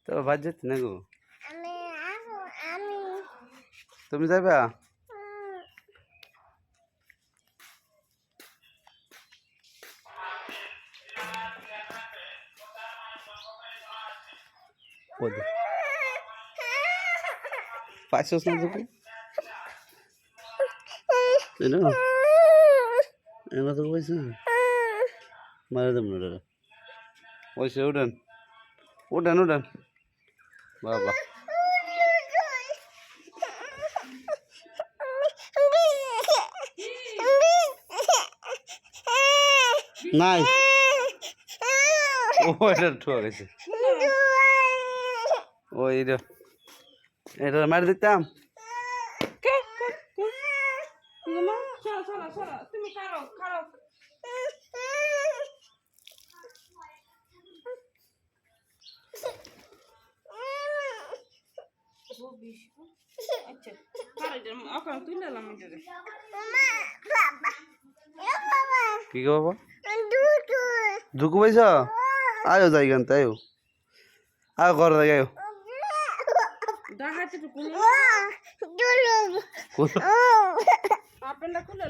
তো বাদ যেতে না গো আমি আমি তুমি যাবা পাইছস না তুমি এনে তো পাইছ মারে দেব না ওইসে উঠেন উঠেন উঠেন বাবা নাই ওইটা ঠুয়া গেছে ওই এটা মারি দিতাম তুমি খারো খারো আচ্ছা ওখানে তুলে এলাম কি গো বাবা ঢুকু পাইছ আয়ো যাই গান তাই আয় ঘর যাই আয়ো ডাহাতে তো খুলে খুলো। আপনারা খুলে